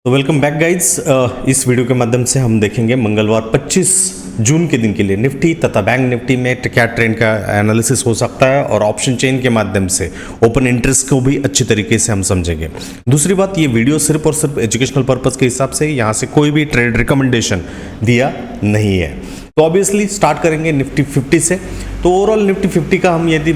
तो welcome back guys. इस video के माध्यम से हम देखेंगे मंगलवार 25 जून के दिन के लिए निफ्टी तथा बैंक निफ्टी में क्या ट्रेंड का एनालिसिस हो सकता है और ऑप्शन चेन के माध्यम से ओपन इंटरेस्ट को भी अच्छी तरीके से हम समझेंगे। दूसरी बात, ये वीडियो सिर्फ और सिर्फ एजुकेशनल पर्पस के हिसाब से, यहाँ से कोई भी ट्रेड रिकमेंडेशन दिया नहीं है। तो ऑब्वियसली स्टार्ट करेंगे निफ्टी 50 से। तो ओवरऑल निफ्टी 50 का हम यदि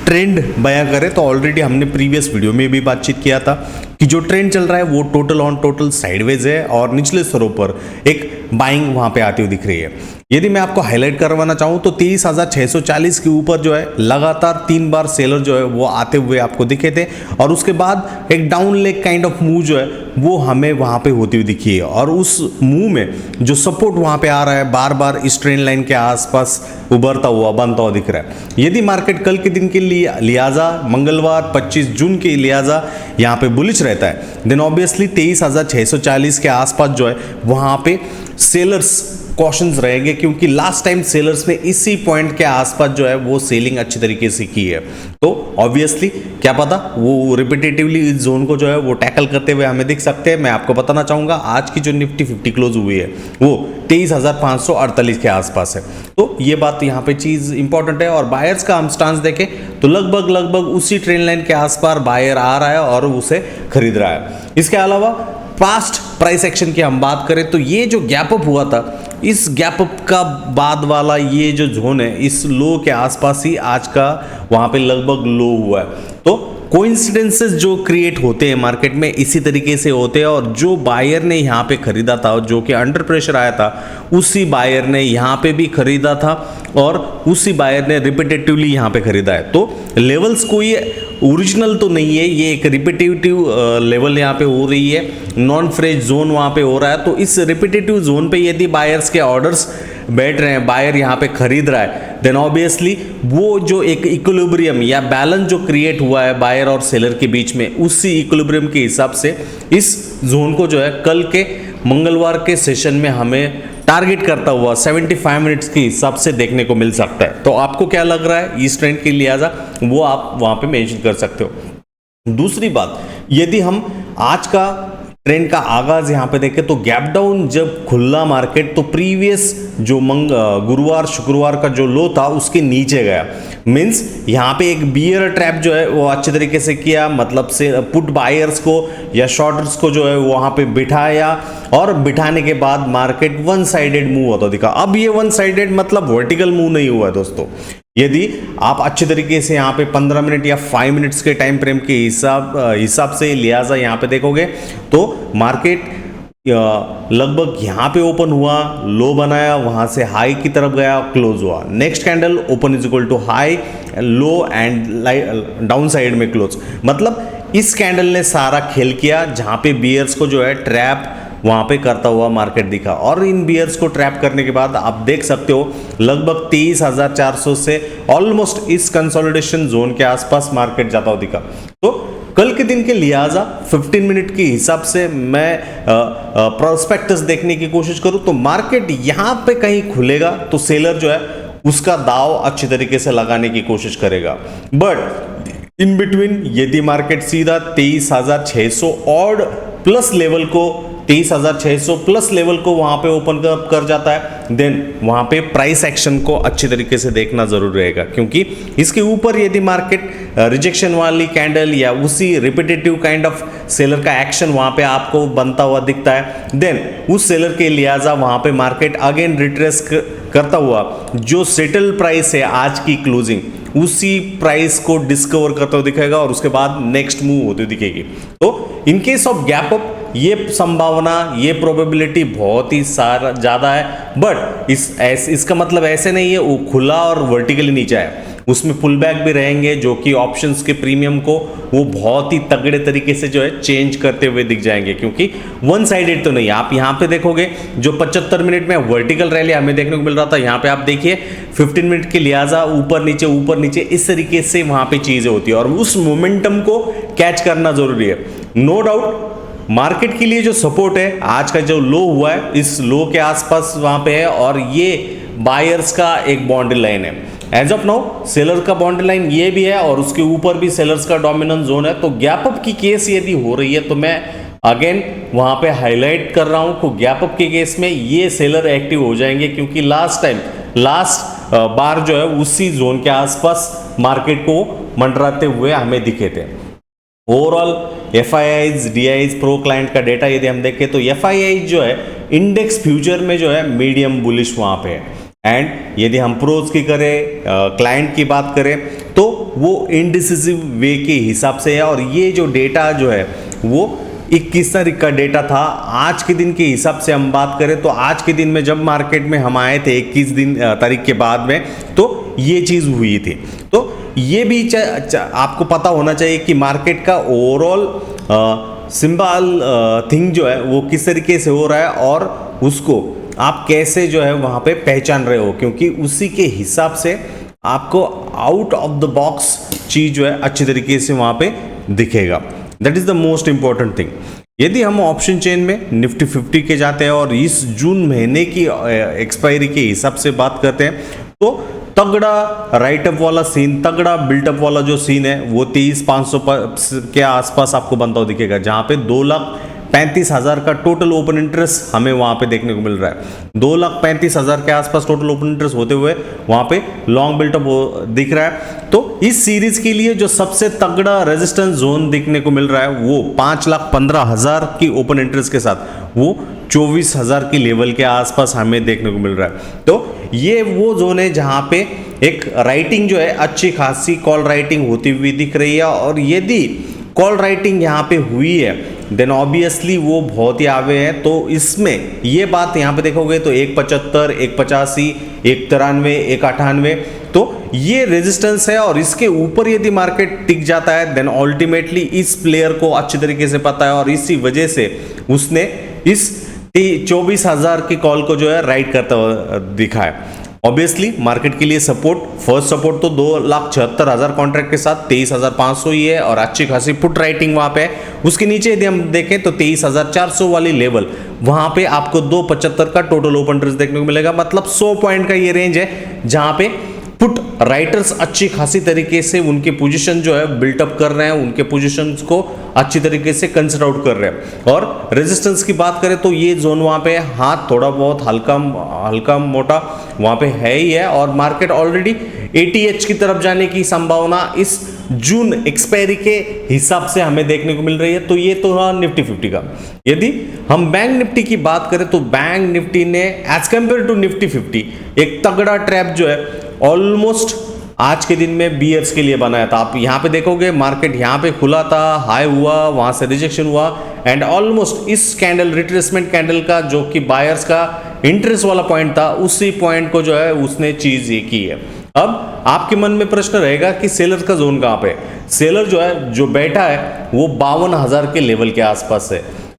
ट्रेंड बयां करें तो ऑलरेडी हमने प्रीवियस वीडियो में भी बातचीत किया था कि जो ट्रेंड चल रहा है वो टोटल ऑन टोटल साइडवेज है और निचले स्तरों पर एक बाइंग वहां पे आती हुई दिख रही है। यदि मैं आपको हाईलाइट करवाना चाहूं तो 23,640 के ऊपर जो है लगातार 3 बार सेलर जो है वो आते हुए आपको दिखे थे और उसके बाद एक down leg kind of move जो है वो हमें वहां पे होती हुई दिखी है और उस मूव में जो सपोर्ट वहां पे आ रहा है बार बार इस ट्रेंड लाइन के आसपास उभरता हुआ बनता हुआ दिख रहा है। यदि मार्केट कल के दिन के लिए लिहाजा मंगलवार 25 जून के लिहाजा यहाँ पे बुलिश रहता है देन ऑब्वियसली 23,640 के आसपास जो है वहां पे सेलर्स कॉशंस रहेंगे, क्योंकि लास्ट टाइम सेलर्स ने इसी पॉइंट के आसपास जो है वो सेलिंग अच्छी तरीके से की है। तो ऑब्वियसली क्या पता वो रिपीटेटिवली इस जोन को जो है वो टैकल करते हुए हमें दिख सकते हैं। मैं आपको बताना चाहूंगा आज की जो निफ्टी 50 क्लोज हुई है वो 23,548 के आसपास है। तो ये बात यहाँ पे चीज इंपॉर्टेंट है और बायर्स का हम स्टांस देखें तो लगभग उसी ट्रेंड लाइन के आसपास बायर आ रहा है और उसे खरीद रहा है। इसके अलावा पास्ट प्राइस एक्शन की हम बात करें तो ये जो गैप अप हुआ था, इस गैप अप का बाद वाला ये जो जोन है इस लो के आसपास ही आज का वहां पे लगभग लो हुआ है। तो कोइंसिडेंसेस जो क्रिएट होते हैं मार्केट में इसी तरीके से होते हैं और जो बायर ने यहाँ पे खरीदा था जो कि अंडर प्रेशर आया था उसी बायर ने यहाँ पे भी खरीदा था और उसी बायर ने रिपीटेटिवली यहाँ पे खरीदा है। तो लेवल्स कोई ओरिजिनल तो नहीं है, ये एक रिपीटेटिव लेवल यहाँ पे हो रही है, नॉन फ्रेश जोन वहाँ पे हो रहा है। तो इस रिपीटेटिव जोन पे यदि बायर्स के ऑर्डर्स बैठ रहे हैं, बायर यहाँ पे खरीद रहा है, देन ऑब्वियसली वो जो एक इक्विलिब्रियम या बैलेंस जो क्रिएट हुआ है बायर और सेलर के बीच में, उसी इक्विलिब्रियम के हिसाब से इस जोन को जो है कल के मंगलवार के सेशन में हमें टारगेट करता हुआ 75 मिनट्स के हिसाब से देखने को मिल सकता है। तो आपको क्या लग रहा है इस ट्रेंड के लिहाजा वो आप वहां पे मेंशन कर सकते हो। दूसरी बात, यदि हम आज का ट्रेंड का आगाज यहां पे देखें तो गैप डाउन जब खुला मार्केट तो प्रीवियस जो गुरुवार शुक्रवार का जो लो था उसके नीचे गया, मींस यहां पे एक बियर ट्रैप जो है वो अच्छे तरीके से किया, मतलब से पुट बायर्स को या शॉर्टर्स को जो है वहां पे बिठाया और बिठाने के बाद मार्केट वन साइडेड मूव होता दिखा। अब ये वन साइडेड मतलब वर्टिकल मूव नहीं हुआ है दोस्तों। यदि आप अच्छे तरीके से यहाँ पे 15 मिनट या 5 मिनट्स के टाइम फ्रेम के हिसाब से लिहाजा यहाँ पे देखोगे तो मार्केट लगभग यहाँ पे ओपन हुआ, लो बनाया, वहां से हाई की तरफ गया, क्लोज हुआ, next candle open is equal to high, low and down side में क्लोज। मतलब इस कैंडल ने सारा खेल किया जहां पे बियर्स को जो है ट्रैप वहां पे करता हुआ मार्केट दिखा और इन बियर्स को ट्रैप करने के बाद आप देख सकते हो लगभग 23,400 से ऑलमोस्ट इस कंसोलिडेशन जोन के आसपास मार्केट जाता हुआ दिखा। तो कल के दिन के लिहाजा 15 मिनट के हिसाब से मैं प्रोस्पेक्टस देखने की कोशिश करूं तो मार्केट यहां पे कहीं खुलेगा तो सेलर जो है उसका दाव अच्छी तरीके से लगाने की कोशिश करेगा। बट इन बिटवीन यदि मार्केट सीधा 23,600 ऑड प्लस लेवल को 23,600 प्लस लेवल को वहां पे ओपन कर जाता है देन वहां पे प्राइस एक्शन को अच्छी तरीके से देखना जरूर रहेगा, क्योंकि इसके ऊपर यदि मार्केट रिजेक्शन वाली कैंडल या उसी रिपीटेटिव काइंड ऑफ सेलर का एक्शन वहां पे आपको बनता हुआ दिखता है देन उस सेलर के लिहाजा वहां पे मार्केट अगेन रिट्रेस करता हुआ जो सेटल प्राइस है आज की क्लोजिंग उसी प्राइस को डिस्कवर करता हुआ दिखेगा और उसके बाद नेक्स्ट मूव होती दिखेगी। तो in case of gap up ये संभावना, ये प्रोबेबिलिटी बहुत ही सारा ज्यादा है, बट इसका मतलब ऐसे नहीं है वो खुला और वर्टिकली नीचे है, उसमें पुल बैक भी रहेंगे जो कि ऑप्शंस के प्रीमियम को वो बहुत ही तगड़े तरीके से जो है चेंज करते हुए दिख जाएंगे, क्योंकि वन साइडेड तो नहीं। आप यहाँ पे देखोगे जो 75 मिनट में वर्टिकल रैली हमें देखने को मिल रहा था, यहाँ पे आप देखिए 15 मिनट के लिहाजा ऊपर नीचे इस तरीके से वहां पे चीजें होती है और उस मोमेंटम को कैच करना जरूरी है। नो डाउट मार्केट के लिए जो सपोर्ट है आज का जो लो हुआ है इस लो के आसपास वहां पे है और ये बायर्स का एक बाउंड्री लाइन है। एज ऑफ नाउ सेलर का बाउंड्री लाइन ये भी है और उसके ऊपर भी सेलर्स का डोमिनेंस जोन है। तो गैप अप की केस यदि हो रही है तो मैं अगेन वहां पे हाईलाइट कर रहा हूं कि गैप अप के केस में ये सेलर एक्टिव हो जाएंगे, क्योंकि लास्ट बार जो है उसी जोन के आसपास मार्केट को मंडराते हुए हमें दिखे थे। Overall FIIs, DIs, pro client का डेटा यदि हम देखें तो FII जो है इंडेक्स फ्यूचर में जो है मीडियम बुलिश वहां पे है। एंड यदि हम प्रोज की करें, क्लाइंट की बात करें तो वो इनडिसिसिव वे के हिसाब से है। और ये जो डेटा जो है वो 21 तारीख का डेटा था। आज के दिन के हिसाब से हम बात करें तो आज के दिन में जब मार्केट में हम आए थे 21 तारीख के बाद में, तो ये चीज हुई थी। तो ये भी आपको पता होना चाहिए कि मार्केट का ओवरऑल सिंबल थिंग जो है वो किस तरीके से हो रहा है और उसको आप कैसे जो है वहां पे पहचान रहे हो, क्योंकि उसी के हिसाब से आपको आउट ऑफ द बॉक्स चीज जो है अच्छी तरीके से वहां पे दिखेगा। That is the most important thing. यदि हम ऑप्शन चेन में निफ्टी 50 के जाते हैं और इस जून महीने की एक्सपायरी के हिसाब से बात करते हैं तो तगड़ा राइटअप वाला सीन, तगड़ा बिल्टअप वाला जो सीन है वो 23,500 के आसपास आपको बनता हुआ दिखेगा, जहां पे 2,35,000 का टोटल ओपन इंटरेस्ट हमें वहां पे देखने को मिल रहा है। 2,35,000 के आसपास टोटल ओपन इंटरेस्ट होते हुए वहां पे लॉन्ग बिल्टअप दिख रहा है। तो इस सीरीज के लिए जो सबसे तगड़ा रेजिस्टेंस जोन देखने को मिल रहा है वो 5,15,000 की ओपन इंटरेस्ट के साथ वो 24,000 की लेवल के आसपास हमें देखने को मिल रहा है। तो ये वो जोन है जहां पे एक राइटिंग जो है अच्छी खासी कॉल राइटिंग होती हुई दिख रही है। और यदि कॉल राइटिंग यहाँ पे हुई है देन ऑब्वियसली वो बहुत ही आगे है। तो इसमें ये बात यहाँ पे देखोगे तो 1,75, 1,85, 1,93, 1,98 तो ये रेजिस्टेंस है। और इसके ऊपर यदि मार्केट टिक जाता है देन अल्टीमेटली इस प्लेयर को अच्छी तरीके से पता है और इसी वजह से उसने इस 24,000 की कॉल को जो है राइट करता हुआ दिखा है। ऑब्वियसली मार्केट के लिए सपोर्ट, फर्स्ट सपोर्ट तो 2,76,000 कॉन्ट्रैक्ट के साथ 23,500 ही है और अच्छी खासी पुट राइटिंग वहां पे है। उसके नीचे यदि हम देखें तो 23,400 वाली लेवल वहां पे आपको 2,75 का टोटल ओपन इंटरेस्ट देखने को मिलेगा। मतलब 100 पॉइंट का ये रेंज है जहां पे पुट राइटर्स अच्छी खासी तरीके से उनके पोजीशन जो है बिल्टअप कर रहे हैं, उनके पोजीशंस को अच्छी तरीके से कंसिडर आउट कर रहे हैं। और रेजिस्टेंस की बात करें तो ये जोन वहां पे हाथ थोड़ा बहुत हल्का मोटा वहां पे है ही है। और मार्केट ऑलरेडी ATH की तरफ जाने की संभावना इस जून एक्सपायरी के हिसाब से हमें देखने को मिल रही है। तो ये तो रहा निफ्टी 50 का। यदि हम बैंक निफ्टी की बात करें तो बैंक निफ्टी ने एज कंपेयर टू निफ्टी 50 एक तगड़ा ट्रैप जो है ऑलमोस्ट आज के दिन में बियर्स के लिए बनाया था। आप यहां पे देखोगे मार्केट यहां पे खुला था, हाई हुआ, वहां से रिजेक्शन हुआ एंड ऑलमोस्ट इस कैंडल रिट्रेसमेंट कैंडल का जो कि बायर्स का इंटरेस्ट वाला पॉइंट था उसी पॉइंट को जो है उसने चीज ये की है। अब आपके मन में प्रश्न रहेगा कि सेलर का जोन कहां पे? सेलर जो है जो बैठा है वो 52,000 के लेवल के आसपास है।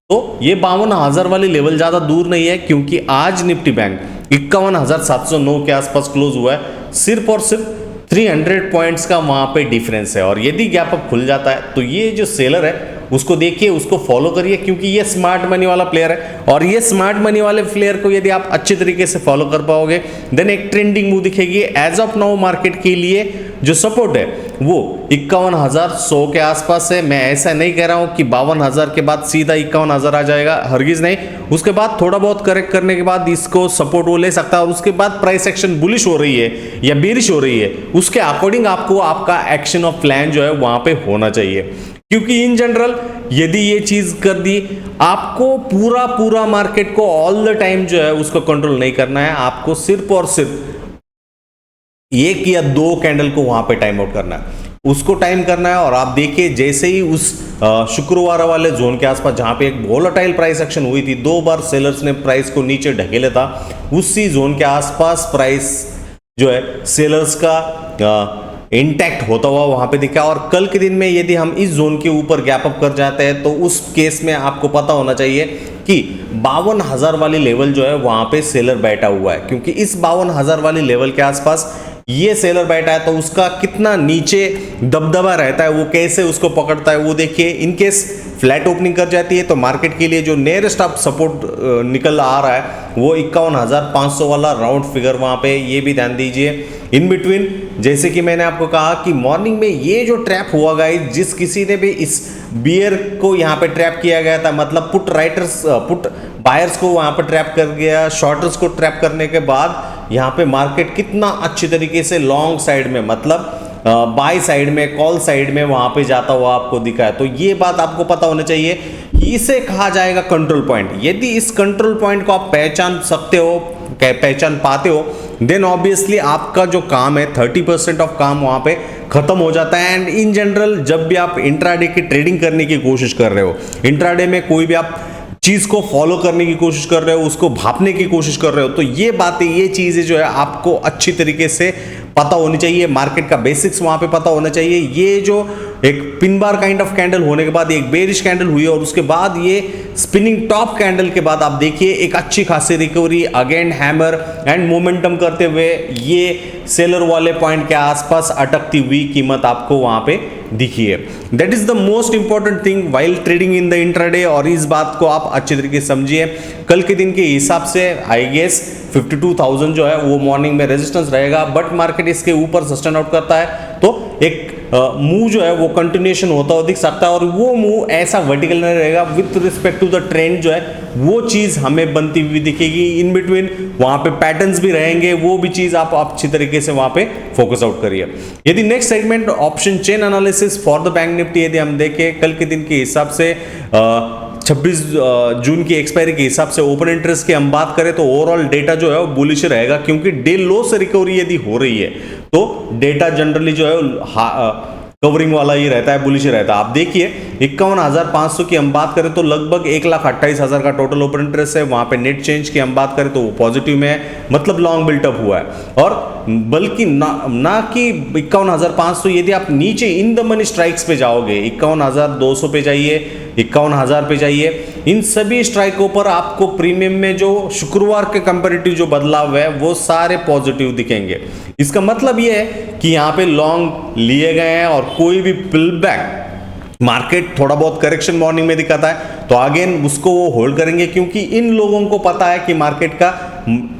तो ये 52,000 वाली लेवल ज्यादा दूर नहीं है, क्योंकि आज निफ्टी बैंक 51,709 के आसपास क्लोज हुआ है। सिर्फ और सिर्फ 300 पॉइंट्स का वहां पे डिफरेंस है। और यदि गैप अप खुल जाता है तो ये जो सेलर है उसको देखिए, उसको फॉलो करिए, क्योंकि ये स्मार्ट मनी वाला प्लेयर है। और ये स्मार्ट मनी वाले प्लेयर को यदि आप अच्छे तरीके से फॉलो कर पाओगे देन एक ट्रेंडिंग मूव दिखेगी। एज ऑफ नाउ मार्केट के लिए जो सपोर्ट है वो 51,100 के आसपास है। मैं ऐसा नहीं कह रहा हूं कि 52,000 के बाद सीधा 51,000 आ जाएगा, हरगिज नहीं। उसके बाद थोड़ा बहुत करेक्ट करने के बाद इसको सपोर्ट वो ले सकता है और उसके बाद प्राइस एक्शन बुलिश हो रही है या बेरिश हो रही है, उसके अकॉर्डिंग आपको आपका एक्शन ऑफ प्लान जो है वहां पे होना चाहिए। क्योंकि इन जनरल यदि ये चीज कर दी, आपको पूरा मार्केट को ऑल द टाइम जो है उसको कंट्रोल नहीं करना है। आपको सिर्फ और सिर्फ 1 या 2 कैंडल को वहां पे टाइम आउट करना है, उसको टाइम करना है। और आप देखिए जैसे ही उस शुक्रवार वाले जोन के आसपास जहां पे एक वोलेटाइल प्राइस एक्शन हुई थी, 2 बार सेलर्स ने प्राइस को नीचे ढकेला था, उसी जोन के आसपास प्राइस जो है सेलर्स का इंटैक्ट होता हुआ वहां पे दिखा। और कल के दिन में यदि हम इस जोन के ऊपर गैप अप कर जाते हैं तो उस केस में आपको पता होना चाहिए कि 52,000 वाली लेवल जो है वहां पे सेलर बैठा हुआ है। क्योंकि इस 52,000 वाली लेवल के आसपास ये सेलर बैठा है तो उसका कितना नीचे दबदबा रहता है, वो कैसे उसको पकड़ता है वो देखिए। इनकेस फ्लैट ओपनिंग कर जाती है तो मार्केट के लिए जो नियरेस्ट आप सपोर्ट निकल आ रहा है वो 51,500 वाला राउंड फिगर वहां पे, ये भी ध्यान दीजिए। इन बिटवीन जैसे कि मैंने आपको कहा कि मॉर्निंग में ये जो ट्रैप हुआ गाइस, जिस किसी ने भी इस बियर को यहाँ पे ट्रैप किया गया था, मतलब पुट बायर्स को वहां पर ट्रैप कर गया, शॉर्टर्स को ट्रैप करने के बाद यहाँ पे मार्केट कितना अच्छी तरीके से लॉन्ग साइड में, मतलब बाय साइड में, कॉल साइड में वहां पे जाता हुआ आपको दिखा है। तो ये बात आपको पता होना चाहिए, इसे कहा जाएगा कंट्रोल पॉइंट। यदि इस कंट्रोल पॉइंट को आप पहचान सकते हो, पहचान पाते हो, देन ऑब्वियसली आपका जो काम है 30% ऑफ काम वहां पे खत्म हो जाता है। एंड इन जनरल जब भी आप इंट्राडे की ट्रेडिंग करने की कोशिश कर रहे हो, इंट्राडे में कोई भी आप चीज को फॉलो करने की कोशिश कर रहे हो, उसको भापने की कोशिश कर रहे हो, तो ये बातें, ये चीजें जो है आपको अच्छी तरीके से पता होनी चाहिए। मार्केट का बेसिक्स वहां पे पता होना चाहिए। ये जो एक pin bar kind of candle होने के बाद एक बेरिश कैंडल हुई और उसके बाद ये स्पिनिंग टॉप कैंडल के बाद आप देखिए एक अच्छी खासी recovery, again hammer and momentum करते हुए ये सेलर वाले पॉइंट के आसपास अटकती हुई कीमत आपको वहां पे दिखी है। That is the most important thing while trading in the intraday. और इस बात को आप अच्छी तरीके से समझिए। कल के दिन के हिसाब से आई गेस 52,000 जो है वो मॉर्निंग में रेजिस्टेंस रहेगा, बट मार्केट इसके ऊपर सस्टेन आउट करता है तो एक मूव जो है वो कंटिन्यूएशन होता हुआ दिख सकता है। और वो मूव ऐसा वर्टिकल नहीं रहेगा, with respect to the trend जो है वो चीज हमें बनती हुई दिखेगी। इन बिटवीन वहां पे पैटर्न्स भी रहेंगे, वो भी चीज आप अच्छी तरीके से वहां पे फोकस आउट करिए। यदि next segment option chain analysis for the bank Nifty यदि हम देखें कल के दिन के हिसाब से 26 जून की एक्सपायरी के हिसाब से ओपन इंटरेस्ट की हम बात करें तो ओवरऑल डेटा जो है वो बुलिश रहेगा, क्योंकि डे लो से रिकवरी यदि हो रही है तो डेटा जनरली जो है कवरिंग वाला ही रहता है, बुलिश रहता है। आप देखिए 51,500 की हम बात करें तो लगभग 1,28,000 का टोटल ओपन इंटरेस्ट है। वहां पे नेट चेंज की हम बात करें तो वो पॉजिटिव में है, मतलब लॉन्ग बिल्टअप हुआ है। और बल्कि ना कि 51,500, यदि आप नीचे इन द मनी स्ट्राइक्स पे जाओगे 51,200 पे जाइए, 51,000 पे जाइए, इन सभी स्ट्राइकों पर आपको प्रीमियम में जो शुक्रवार के कंपैरेटिव जो बदलाव है वो सारे पॉजिटिव दिखेंगे। इसका मतलब ये है कि यहाँ पे लॉन्ग लिए गए हैं और कोई भी पुल बैक मार्केट थोड़ा बहुत करेक्शन मॉर्निंग में दिखाता है तो अगेन उसको वो होल्ड करेंगे, क्योंकि इन लोगों को पता है कि मार्केट का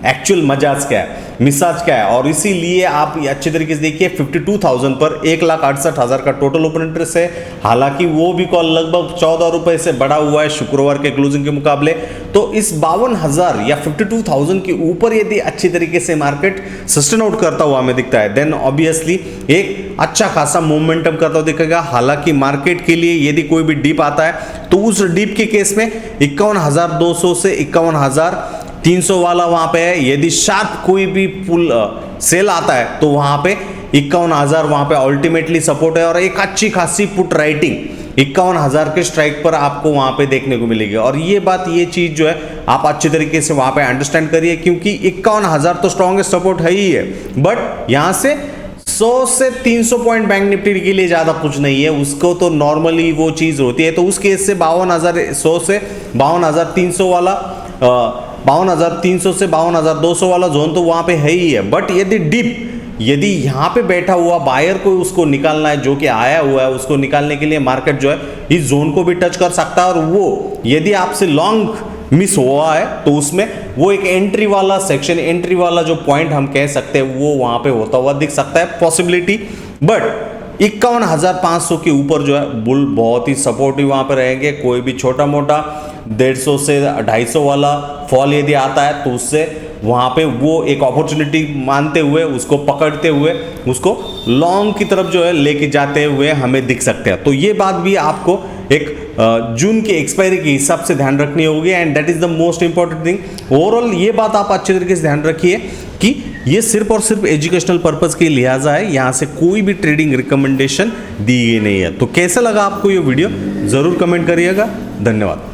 एक्चुअल मजाज क्या है, मिसाज क्या है। और इसीलिए आप अच्छे तरीके से देखिए 52,000 पर 1,68,000 का टोटल ओपन इंटरेस्ट है। हालांकि वो भी कॉल लगभग 14 रुपए से बढ़ा हुआ है शुक्रवार के क्लोजिंग के मुकाबले। तो इस 52,000 या 52,000 के ऊपर यदि अच्छी तरीके से मार्केट सस्टेन आउट करता हुआ हमें दिखता है, देन ऑब्वियसली एक अच्छा खासा मोमेंटम करता हुआ दिखेगा। हालांकि मार्केट के लिए यदि कोई भी डिप आता है तो उस डिप के केस में 51,200 से 51,300 वाला वहां पे है। यदि शार्प कोई भी पुल सेल आता है तो वहां पे 51,000 वहां पे अल्टीमेटली सपोर्ट है। और एक अच्छी खासी पुट राइटिंग 51,000 के स्ट्राइक पर आपको वहां पे देखने को मिलेगी। और ये बात, ये चीज जो है आप अच्छे तरीके से वहां पे अंडरस्टैंड करिए, क्योंकि 51,000 तो स्ट्रॉन्गेस्ट सपोर्ट है ही है, बट यहां से 100 से 300 पॉइंट बैंक निफ्टी के लिए ज्यादा कुछ नहीं है। उसको तो नॉर्मली वो चीज होती है। तो उस केस से 52,100 से 52,300 वाला 52,300 से 52,200 वाला जोन तो वहां पे है ही है। बट यदि यहां पे बैठा हुआ बायर को उसको निकालना है, जो कि आया हुआ है, उसको निकालने के लिए मार्केट जो है इस जोन को भी टच कर सकता है। और वो यदि आपसे लॉन्ग मिस हुआ है तो उसमें वो एक एंट्री वाला सेक्शन, एंट्री वाला जो पॉइंट हम कह सकते हैं वो वहां पे होता हुआ दिख सकता है, पॉसिबिलिटी। बट 51,500 के ऊपर जो है बुल बहुत ही सपोर्टिव वहां पर रहेंगे। कोई भी छोटा मोटा 150 से 250 वाला फॉल यदि आता है तो उससे वहां पे वो एक अपॉर्चुनिटी मानते हुए, उसको पकड़ते हुए, उसको लॉन्ग की तरफ जो है लेके जाते हुए हमें दिख सकते हैं। तो ये बात भी आपको एक जून की एक्सपायरी के हिसाब से ध्यान रखनी होगी, and that is the most important thing. Overall ये बात आप अच्छे तरीके से ध्यान रखिए कि ये सिर्फ और सिर्फ एजुकेशनल पर्पस के लिहाजा है, यहाँ से कोई भी ट्रेडिंग रिकमेंडेशन दी गई नहीं है। तो कैसा लगा आपको ये वीडियो, जरूर कमेंट करिएगा। धन्यवाद।